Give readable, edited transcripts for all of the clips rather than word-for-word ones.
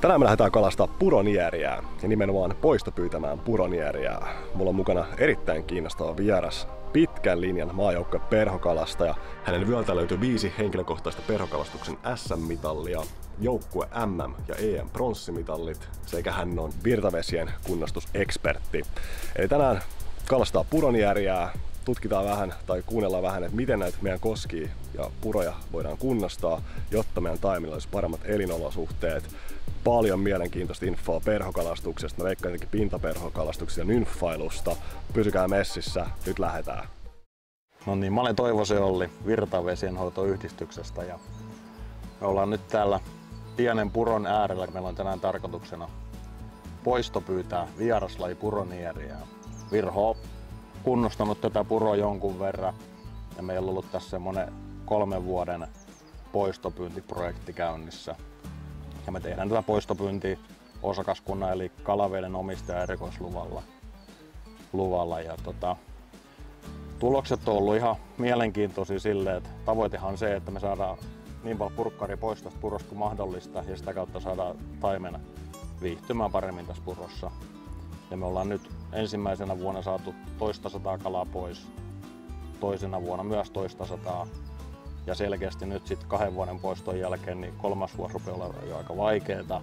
Tänään me lähdetään kalastaa puronieriää ja nimenomaan poistopyytämään puronieriää. Mulla on mukana erittäin kiinnostava vieras, pitkän linjan maajoukkue perhokalastaja. Hänen vyöltä löytyy 5 henkilökohtaista perhokalastuksen SM-mitallia, joukkue MM- ja EM-pronssimitallit sekä hän on virtavesien kunnostusekspertti. Eli tänään kalastaa puronieriää, tutkitaan vähän tai kuunnellaan vähän, että miten näitä meidän koskia ja puroja voidaan kunnostaa, jotta meidän taimilla olisi paremmat elinolosuhteet. Paljon mielenkiintoista infoa perhokalastuksesta, mä veikkaan jotenkin pintaperhokalastuksesta ja nymfailusta. Pysykää messissä, nyt lähdetään. No niin, mä olen Toivosen Olli Virtavesienhoitoyhdistyksestä ja me ollaan nyt täällä pienen puron äärellä. Meillä on tänään tarkoituksena poistopyytää vieraslaji puronieriää. Virho on kunnostanut tätä puroa jonkun verran ja meillä on ollut tässä semmonen 3 vuoden poistopyyntiprojekti käynnissä. Ja me tehdään tätä poistopyyntiä osakaskunnan eli kalaveden omistaja erikoisluvalla. Ja tulokset on ollut ihan mielenkiintoisia silleen, että tavoitehan on se, että me saadaan niin paljon purkkaria pois tästä purosta kuin mahdollista ja sitä kautta saadaan taimen viihtymään paremmin tässä purossa. Ja me ollaan nyt ensimmäisenä vuonna saatu 200 kalaa pois, toisena vuonna myös 200. Ja selkeästi nyt sitten 2 vuoden poiston jälkeen niin 3. vuosi rupeaa olemaan jo aika vaikeeta.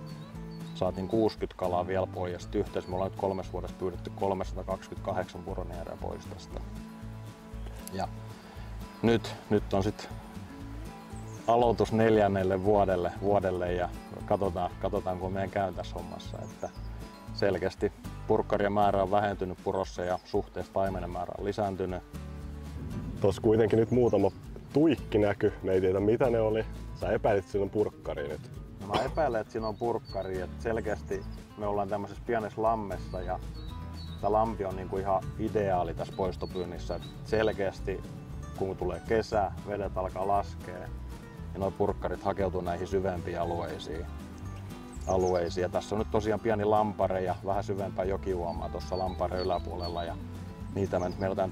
Saatiin 60 kalaa vielä pois ja sitten yhteensä me ollaan nyt 3 vuodessa pyydetty 328 puroniereä pois tästä. Ja nyt on sitten aloitus 4. vuodelle ja katsotaan kun meidän käy tässä hommassa. Että selkeästi purkkarien määrä on vähentynyt purossa ja suhteessa taimenen määrä on lisääntynyt. Tuossa kuitenkin nyt muutama tuikki näky, me ei tiedä mitä ne oli. Sä epäilit, että siinä on purkkari nyt. No mä epäilen, että siinä on purkkari. Että selkeästi me ollaan tämmöisessä pienessä lammessa ja tämä lampi on niinku ihan ideaali tässä poistopyynnissä. Että selkeästi kun tulee kesä, vedet alkaa laskea ja nuo purkkarit hakeutuu näihin syvempiin alueisiin. Ja tässä on nyt tosiaan pieni lampare ja vähän syvempää jokiuomaa tuossa lampareen yläpuolella ja niitä me nyt meillä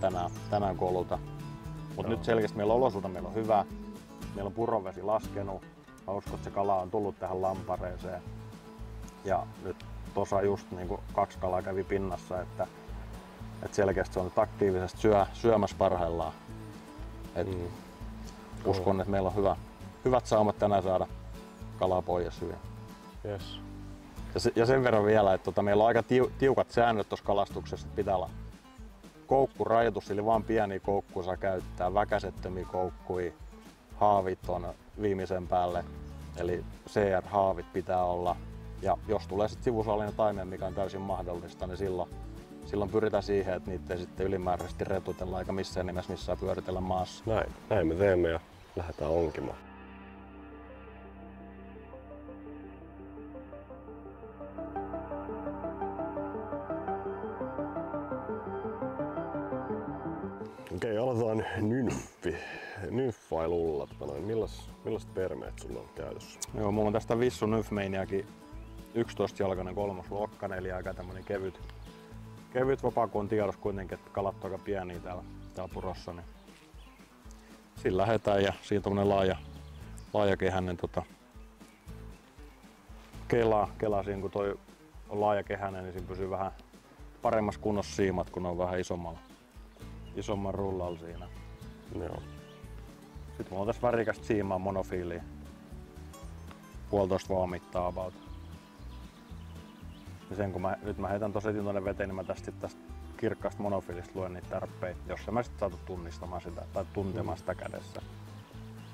tänään kouluta. Mutta nyt selkeästi meillä on hyvä, meillä on purovesi laskenut, mä uskon, että se kala on tullut tähän lampareeseen. Ja nyt tuossa just niin 2 kalaa kävi pinnassa, että selkeästi se on nyt aktiivisesti syömässä parhaillaan. Uskon, että meillä on hyvät saumat tänään saada kalaa pois hyvin. Yes. Ja sen verran vielä, että meillä on aika tiukat säännöt tuossa kalastuksessa, että pitää olla koukkurajoitus, eli vain pieniä koukkuja saa käyttää, väkäsettömiä koukkuja, haavit on viimeisen päälle, eli CR-haavit pitää olla. Ja jos tulee sitten sivusallinen taimen, mikä on täysin mahdollista, niin silloin pyritään siihen, että niitä ei sitten ylimääräisesti retutella eikä missään nimessä missään pyöritellä maassa. Näin me teemme ja lähdetään onkimaan. Okei, aloitetaan nymfailulla. Millaiset permeet sulla on käytössä? Joo, mulla on tästä Vissu Nymfmaniakin 11-jalkainen 3-luokkainen, eli aika tämmönen kevyt vapaa, kun on tiedossa kuitenkin, että kalat on aika pieniä täällä purossa. Niin sillä lähdetään ja siinä tommonen laajakehäinen kela siinä, kun toi on laajakehäinen, niin siinä pysyy vähän paremmassa kunnossa siimat, kun on vähän isomman rullalla siinä. Joo. Sitten mulla on tässä värikästä siimaa monofiiliä. 1,5 vaamittaa about. Ja sen kun nyt mä heitän tosi tuonne veteen, niin mä tästä kirkkaasta monofiilista luen niitä tärppeitä, jos mä sitten saatu tunnistamaan sitä tai tuntemaan sitä kädessä.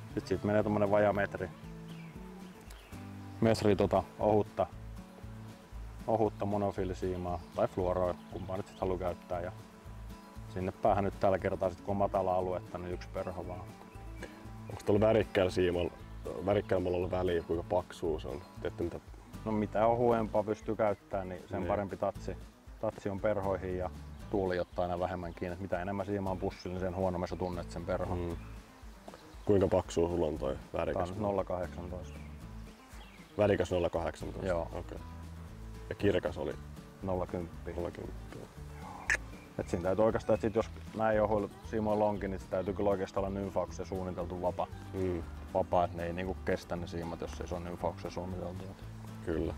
Sitten siitä menee tommonen vajaa metri ohutta monofiilisiimaa tai fluoroa, kumpaa nyt sit haluaa käyttää. Ja sinne päähän nyt tällä kertaa, sit kun on matala aluetta, niin 1 perho vaan. Onko tuolla värikkäällä ollut väliä, kuinka paksua se on? No mitä ohuempaa pystyy käyttämään, niin sen parempi tatsi on perhoihin ja tuuli ottaa aina vähemmän kiinni. Mitä enemmän siima on pussilla, niin sen huonommin sä tunnet sen perhon. Kuinka paksua sulla on toi värikäs? Tää on 0,18. Värikäs 0,18? Joo. Okay. Ja kirkas oli? 0,10. Et siinä täytyy oikeastaan, että jos näin ohuilla siimoilla onkin, niin se täytyy kyllä oikeastaan olla nymfaukseen suunniteltu vapaa, että ne ei niinku kestä ne siimat, jos ei se ole nymfaukseen suunniteltu. Kyllä.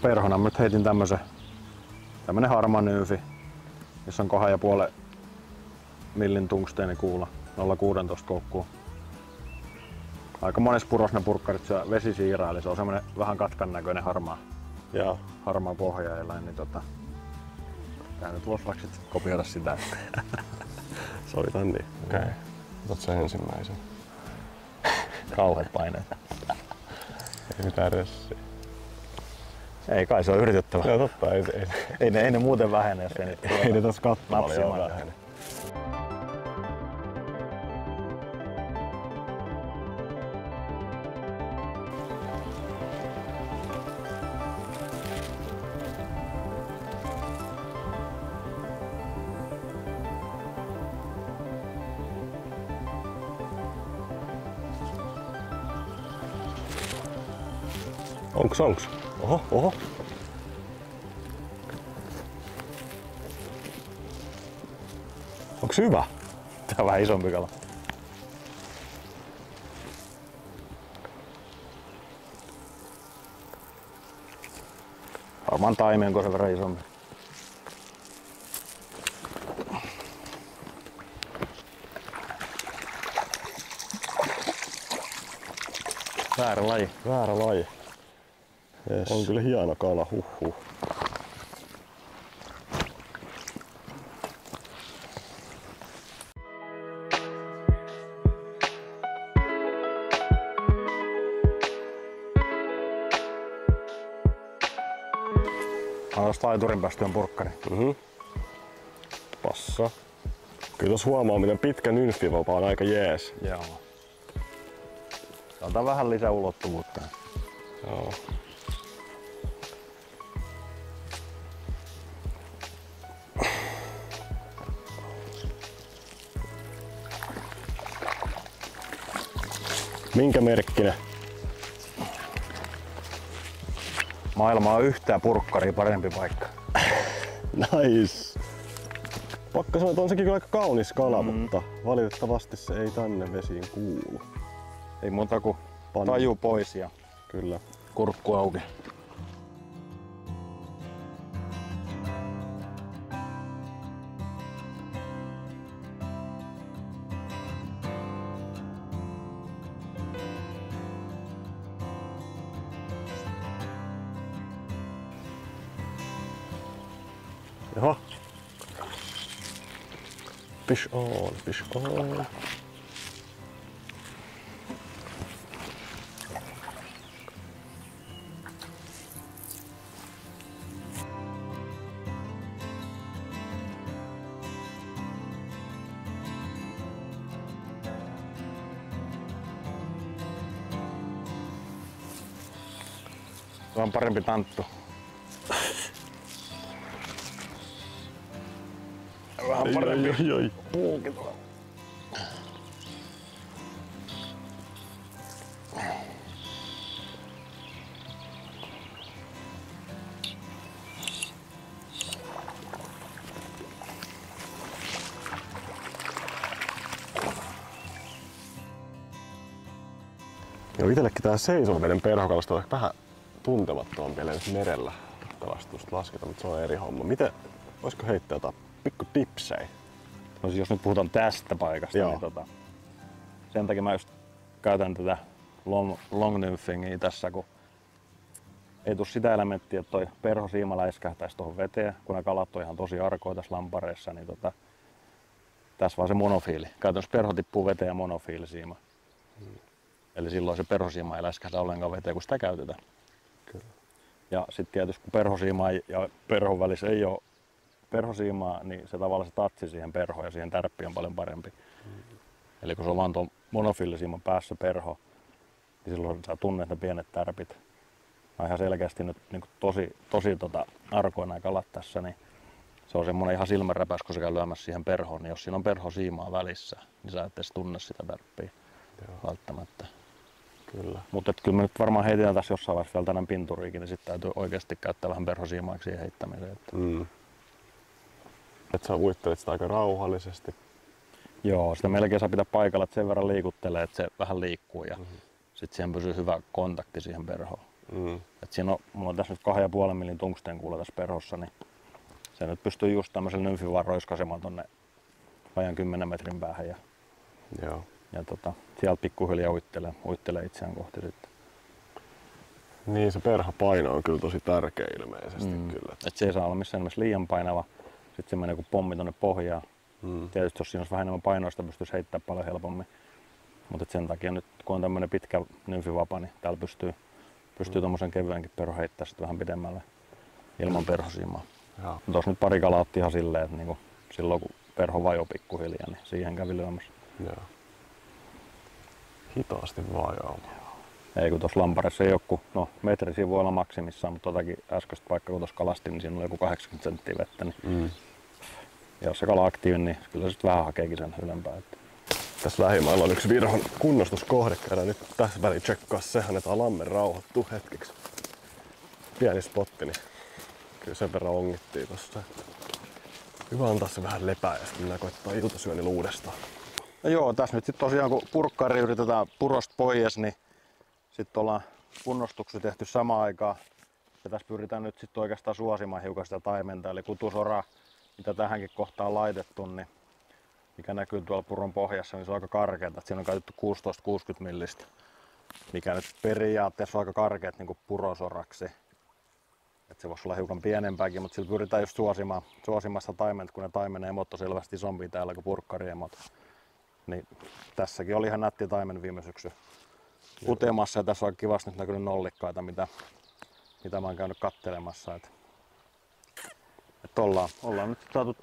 perhona mä nyt heitin tämmönen harmaa nyyfi, jossa on 2,5 millin tungsteenikuula 0,16 koukkuu. Aika monessa purossa ne purkkarit syö vesisiiraa, eli se on semmonen vähän katkan näköinen harmaa pohjaeläin. Niin tää nyt vois vaikka sit kopioida sitä. Soitan niin. Okei. Okay. Otat sä ensimmäisen. Kauheat paineet. Ei mitään ressiä. Ei kai se on yritettävä. Joo totta, Ei ne muuten vähene, jos ei ne tossa kattomalla joo vähene. Onks? Oho. Onks hyvä? Tää on vähän isompi kala. Varmaan taimienko sen verran isompi. Väärä laji. Yes. On kyllä hieno kala, huhhuh. Tuosta laiturin päästä on purkkari. Passa. Kyllä tuossa huomaa, miten pitkä nymfivapa on aika jees. Joo. Otan vähän lisää ulottuvuutta. Joo. Minkä merkkinen? Maailma on yhtään purkkaria parempi paikka. Nice. Pakka sanoa, että on sekin kyllä aika kaunis kala, mutta valitettavasti se ei tänne vesiin kuulu. Ei muuta kuin taju pois ja kyllä kurkku auki. Jaha. Fish on, fish on. Se on parempi tanttu. Vähän parempi. Puukin tuolla. Joo, itsellekin tää seisoveden perhokalastus on ehkä vähän tuntemattomampi, ellei nyt merellä kalastusta lasketa, mutta se on eri homma. Miten, voisiko heittää jotain pikku tipsejä? No siis jos nyt puhutaan tästä paikasta, niin sen takia mä just käytän tätä long nymfingia tässä, kun ei tule sitä elementtiä, että toi perhosiima läiskähtäisi tuohon veteen, kun ne kalat on ihan tosi arkoja tässä lampareissa, niin tässä vaan se monofiili. Käytännössä perho tippuu veteen ja monofiilisiima. Eli silloin se perhosiima ei läiskähdä ollenkaan veteen, kun sitä käytetään. Kyllä. Ja sitten tietysti kun perhosiima ja perhon välissä ei ole perhosiimaa, niin se tavallaan se tatsi siihen perhoon ja siihen tärppiin on paljon parempi. Eli kun se on vaan tuon monofiilisiiman päässä perho, niin silloin sä tunnet ne pienet tärpit. Mä ihan selkeästi nyt niin tosi arkoina nämä kalat tässä, niin se on semmoinen ihan silmänräpäys, kun se käy lyömässä siihen perhoon, niin jos siinä on perhosiimaa välissä, niin sä et edes tunne sitä tärppiä välttämättä. Kyllä. Mutta kyllä me nyt varmaan heitetään tässä jossain vaiheessa vielä tänään pinturiikin, niin sitten täytyy oikeasti käyttää vähän perhosiimaa siihen heittämiseen. Että sä uittelet sitä aika rauhallisesti. Joo, sitä melkein saa pitää paikalla, että sen verran liikuttelee, että se vähän liikkuu ja sitten siihen pysyy hyvä kontakti siihen perhoon. Et siinä on, mulla on tässä nyt 2,5 millin tungstenkuula tässä perhossa, niin se nyt pystyy just tämmöisen nymfin vaan roiskasemaan tonne vajan 10 metrin päähän ja sieltä pikkuhiljaa uittelee itseään kohti sitten. Niin, se perhopaino on kyllä tosi tärkeä ilmeisesti kyllä. Et se ei saa olla missään nimessä liian painava, sitten se menee kuin pommi tonne pohjaan. Tietysti jos siinä olisi vähän enemmän painoista, pystyisi heittämään paljon helpommin. Mutta sen takia nyt kun on tämmönen pitkä nymfivapa, niin täällä pystyy tommosen kevyenkin perho heittää sitten vähän pidemmälle ilman perhosiimaa. Tuossa nyt pari kalaa otti ihan silleen, että niinku silloin kun perho vajoi pikkuhiljaa, niin siihen kävi lyömässä. Joo. Hitaasti vajaamaan. Ei kun tuossa lamparissa ei ole kuin, metri siinä voi olla maksimissaan, mutta totakin äskeistä vaikka kun tuossa kalastin, niin siinä oli joku 80 senttiä vettä. Niin ja jos se kala aktiivinen, niin kyllä se sitten vähän hakeekin sen ylempää. Tässä lähimailla on yksi Virhon kunnostuskohde. Käydään nyt tässä väliin tsekkaa se, annetaan lammen rauhoittua hetkeksi. Pieni spotti, niin kyllä sen verran ongittiin tossa. Hyvä antaa se vähän lepää ja sitten mennään koittaa iltasyönnillä uudestaan. No joo, tässä nyt sitten tosiaan kun purkkari yritetään purosta pois, niin sitten ollaan kunnostuksia tehty samaan aikaan. Ja tässä pyritään nyt sitten oikeastaan suosimaan hiukan sitä taimenta, eli kutusora, mitä tähänkin kohtaan laitettu, niin mikä näkyy tuolla puron pohjassa, niin se on aika karkeata. Siinä on käytetty 16-60 millistä, mikä nyt periaatteessa on aika karkeat niin kuin purosoraksi. Et se voisi olla hiukan pienempääkin, mutta sillä pyritään just suosimassa taimenta, kun ne taimenen emot on selvästi isompia täällä kuin purkkariemot. Niin tässäkin oli ihan nätti taimen viime syksy kutemassa ja tässä on kivasti nyt näkynyt nollikkaita, mitä mä oon käynyt kattelemassa. Et ollaan nyt saatu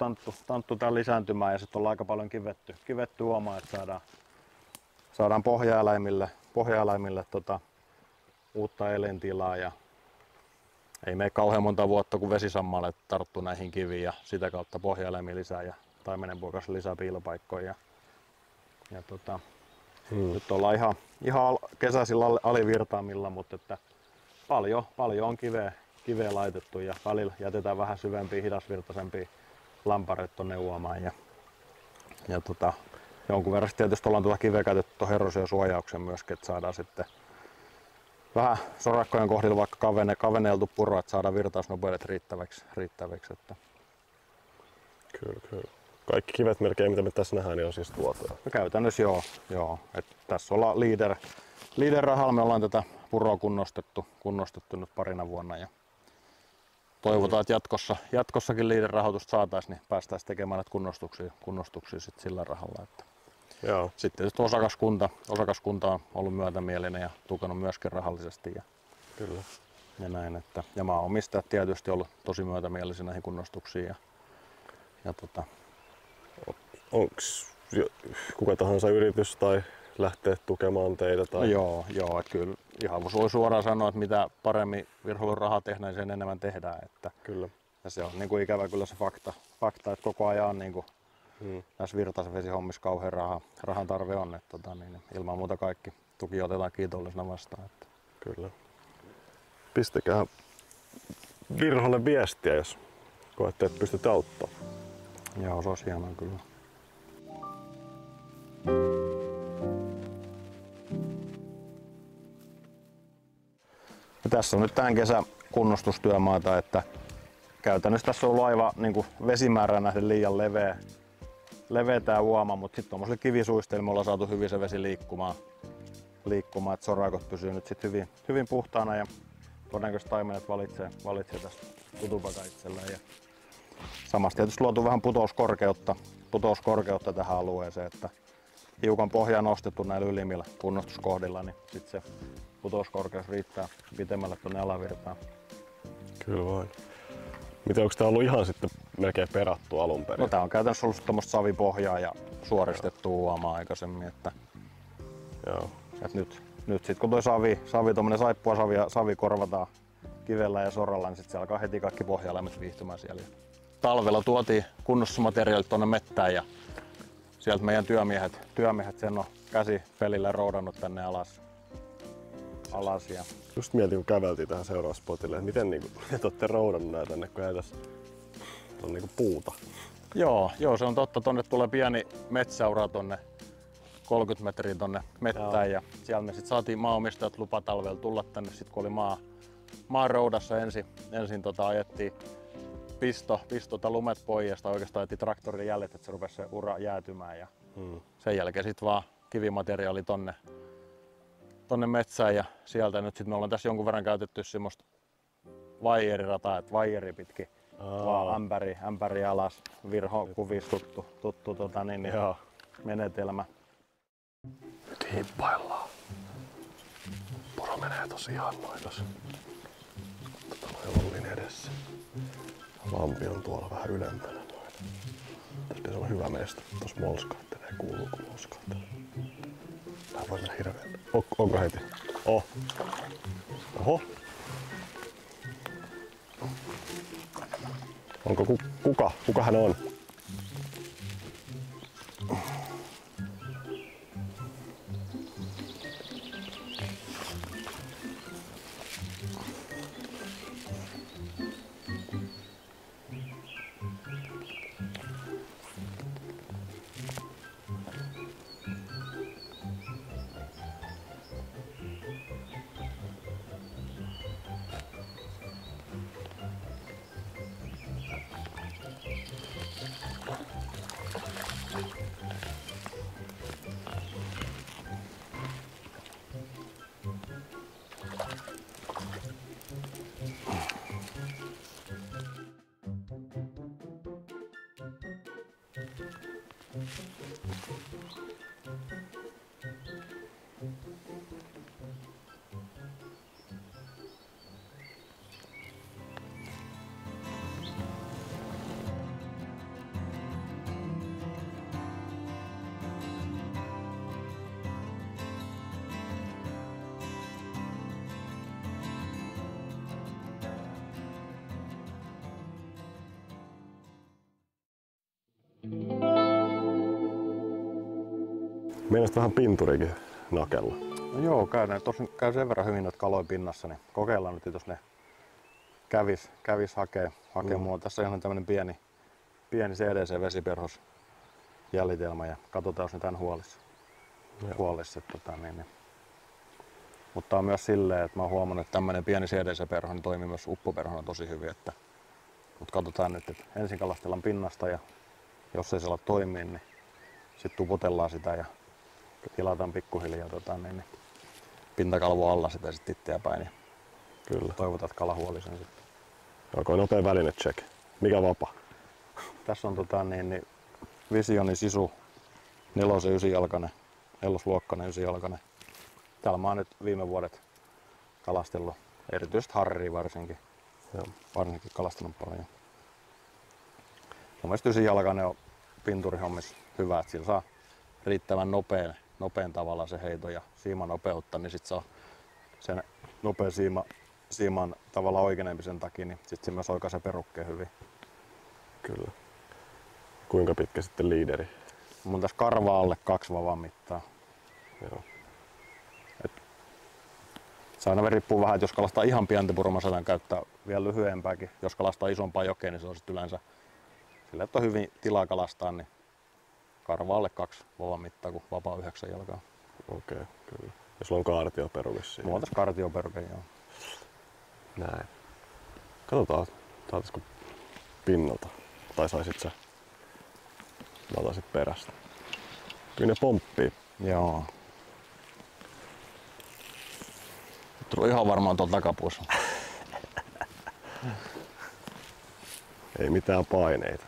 tanttu täällä lisääntymään ja sitten ollaan aika paljon kivetty huomaa, että saadaan pohjaeläimille uutta elintilaa ja ei mene kauhean monta vuotta kun vesisammalle tarttuu näihin kiviin ja sitä kautta pohjaeläimiä lisää ja taimenen puolesta lisää piilopaikkoja. Nyt ollaan ihan kesäisillä alivirtaamilla, mutta että paljon on kiveä laitettu ja välillä jätetään vähän syvempiä, hidasvirtaisempia lampareita tonne uomaan. Ja jonkun verran tietysti ollaan kiveä käytetty tuon erosiosuojauksen myöskin, että saadaan sitten vähän sorakkojen kohdilla vaikka kaveneltu puro, että saadaan virtausnopeudet riittäviksi. Että. Kyllä. Kaikki kivet melkein, mitä me tässä nähdään, niin on siis tuotoja. No käytännössä joo. Et tässä ollaan Leader-rahalla, me ollaan tätä puroa kunnostettu nyt parina vuonna. Ja toivotaan, että jatkossakin Leader-rahoitusta saataisiin, niin päästäisiin tekemään näitä kunnostuksia sit sillä rahalla. Että. Joo. Sitten tietysti osakaskunta on ollut myötämielinen ja tukenut myöskin rahallisesti. Kyllä. Ja näin, että, ja maanomistajat tietysti ollut tosi myötämielisiä näihin kunnostuksiin. Onks kuka tahansa yritys tai lähtee tukemaan teitä? Tai... Joo, että kyllä ihan voi suoraan sanoa, että mitä paremmin Virholla rahaa tehdään, niin sen enemmän tehdään. Että. Kyllä. Ja se on niin kuin ikävä kyllä se fakta, että koko ajan on niin kuin näissä virtaisvesihommissa kauhean rahan tarve on. Että, niin ilman muuta kaikki tuki otetaan kiitollisena vastaan. Että. Kyllä. Pistäkää Virholle viestiä, jos koette, että pystyt auttamaan. Joo, se olisi hienoa kyllä. Ja tässä on nyt tämän kesän kunnostustyömaata, että käytännössä tässä on ollut aivan niin vesimäärään nähden liian leveä tää uoma, mutta sitten tuommoisella kivisuisteilla me ollaan saatu hyvin se vesi liikkumaan, että sorakot pysyy nyt sit hyvin puhtaana ja todennäköisesti taimenet valitsee tästä kutupaka itsellään. Ja samassa tietysti luotu vähän putouskorkeutta tähän alueeseen, että hiukan pohjaa nostettu näillä ylimmillä kunnostuskohdilla, niin sitten se putouskorkeus riittää pitemmälle tuonne alavirtaan. Kyllä vain. Miten onko tämä ollut ihan sitten melkein perattu alun perin? No tää on käytännössä ollut tämmöistä savipohjaa ja suoristettua uomaa aikaisemmin, että, että nyt sitten kun toi tommonen saippua savi korvataan kivellä ja soralla, niin sitten se alkaa heti kaikki pohjaeläimet viihtymään siellä. Talvella tuotiin kunnostusmateriaalit tuonne mettään ja sieltä meidän työmiehet sen on käsipelillä roudannut tänne alas. Ja... Just mietin, kun käveltiin tähän seuraavalle spotille, että miten te olette roudannut näitä tänne, kun ei tässä on puuta. Joo, se on totta. Tonne tulee pieni metsäura tonne 30 metriä tonne mettään ja siellä me sitten saatiin maanomistajat lupa talvella tulla tänne, sit kun oli maaroudassa ensin ajettiin pisto lumet pois ja oikeastaan ajettiin traktorin jäljet, että se rupesi se ura jäätymään. Ja sen jälkeen sitten vaan kivimateriaali tonne metsään ja sieltä nyt sitten me ollaan tässä jonkun verran käytetty semmoista vaijerirataa, että vaijeri pitkin vaan ämpäri alas, virho kuvistuttu tuttu menetelmä. Nyt hiippaillaan. Puro menee tosi ihan noin tossa. Noin Ollin edessä. Lampi on tuolla vähän ylempänä noin. Tässä pitäisi olla hyvä meistä. Tuossa molskaattelee, kuuluu kun molskaattelee. Tää voi mennä hirveän. Onko heti? Oho. Onko kuka? Kuka hän on? Meinasit vähän pinturikin nakella. No joo, käy sen verran hyvin noita kaloja pinnassa, niin kokeillaan nyt, jos ne kävis hakee mua. Tässä on ihan tämmönen pieni CDC-vesiperhos jäljitelmä ja katsotaan, jos ne tän huolissa. Mutta on myös silleen, että mä oon huomannut, että tämmönen pieni CDC-perho niin toimii myös uppoperhona tosi hyvin. Mutta katsotaan nyt, että ensin kalastellaan pinnasta ja jos ei se ala toimia, niin sitten tuputellaan sitä ja tilataan pikkuhiljaa pintakalvo alla sitä sitten itseäpäin ja Kyllä. toivotaan, että kala huoli sen sitten. Onko nopea väline check? Mikä vapa? Tässä on Visionin Sisu 4-9-jalkainen, 4-luokkainen 9-jalkainen. Täällä mä oon nyt viime vuodet kalastellut, erityisesti harria varsinkin. Varsinkin kalastanut paljon. Mun mielestä 9-jalkainen on pinturihommissa hyvä, että sillä saa riittävän nopean tavalla se heito ja siimanopeutta, niin sit saa sen nopea siiman tavalla oikeenemisen takia, niin sit se myös oikaisee perukkeen hyvin. Kyllä. Kuinka pitkä sitten liideri? Mun tässä karva alle 2 vavan mittaa. Joo. Se aina riippuu vähän, että jos kalastaa ihan pientä puroa, mä saatan käyttää vielä lyhyempääkin. Jos kalastaa isompaa jokea, niin se on sitten yleensä sillä, että on hyvin tilaa kalastaa, niin karva alle 2 vavan mittaa kuin vapaa 9 jalkaa. Okei, kyllä. Ja sulla on kaartioperu vissiin. Mulla on tässä kaartioperuke, joo. Näin. Katsotaan, saataisiko pinnalta. Tai saisit sä. Mä otaisin perästä. Kyllä ne pomppii. Joo. Tuli ihan varmaan tuolta takapuussa. Ei mitään paineita.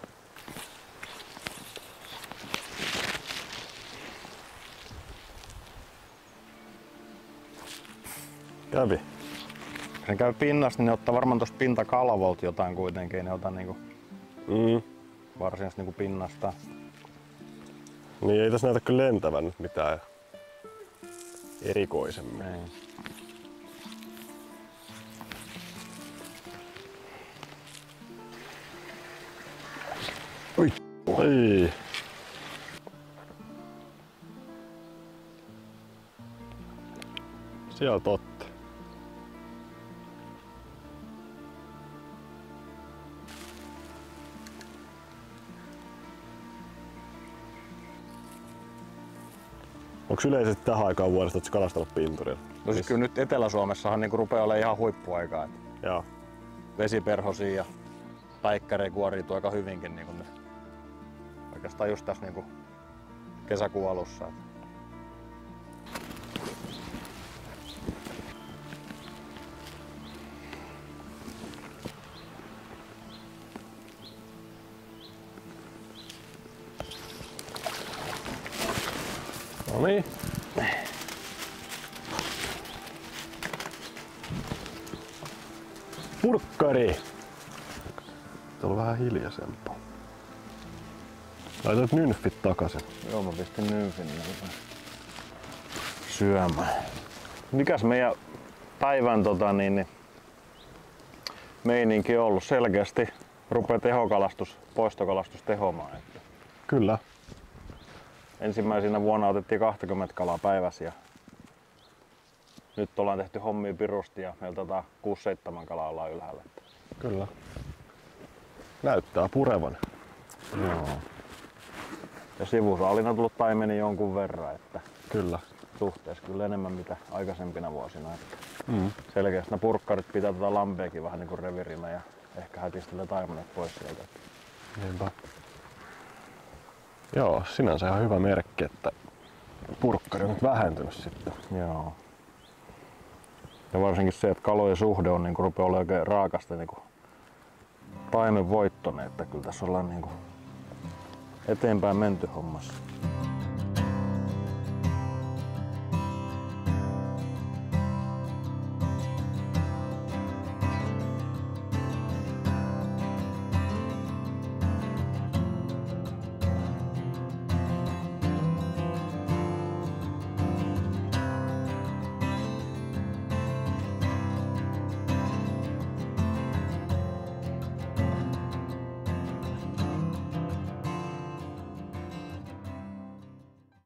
Kävi. Kun ne käy pinnasta, niin ne ottaa varmaan tuosta pintakalvolta jotain kuitenkin. Ne ottaa niinku varsinaisesti niinku pinnasta. Niin ei tässä näytä kyllä lentävän nyt mitään erikoisemmin. Ei. Oi! Oi! Siellä totta. Onko yleisesti tähän aikaan vuodesta, että sä kalastanut pinturilla? No siis kyllä nyt Etelä-Suomessahan niinku rupeaa olemaan ihan huippuaikaa. Joo. Vesiperhosia ja päikkäreitä kuoriutuu aika hyvinkin niin kuin oikeastaan just tässä niin kuin kesäkuun alussa. No niin. Purkkari! Täällä on vähän hiljaisempaa. Laitat nymfit takaisin. Joo, mä pistin nymfin syömään. Mikäs meidän päivän meininki on ollut? Selkeästi rupeaa tehokalastus, poistokalastus tehomaan. Kyllä. Ensimmäisenä vuonna otettiin 20 kalaa päivässä ja nyt ollaan tehty hommia pirusti ja meillä 6-7 kalaa ollaan ylhäällä. Kyllä. Näyttää purevan. Joo. Ja sivusaalina on tullut taimeni jonkun verran, että Kyllä. suhteessa kyllä enemmän mitä aikaisempina vuosina. Että selkeästi nämä purkkarit pitää lampeakin vähän niin kuin revirinä ja ehkä hätistelee taimenet pois sieltä. Niinpä. Joo, sinänsä ihan hyvä merkki, että purkkari on nyt vähentynyt sitten. Joo. Ja varsinkin se, että kalojen suhde on niinku rupeaa olemaan oikein raakasta niinku taimen voittoinen, että kyllä tässä ollaan niinku eteenpäin menty hommassa.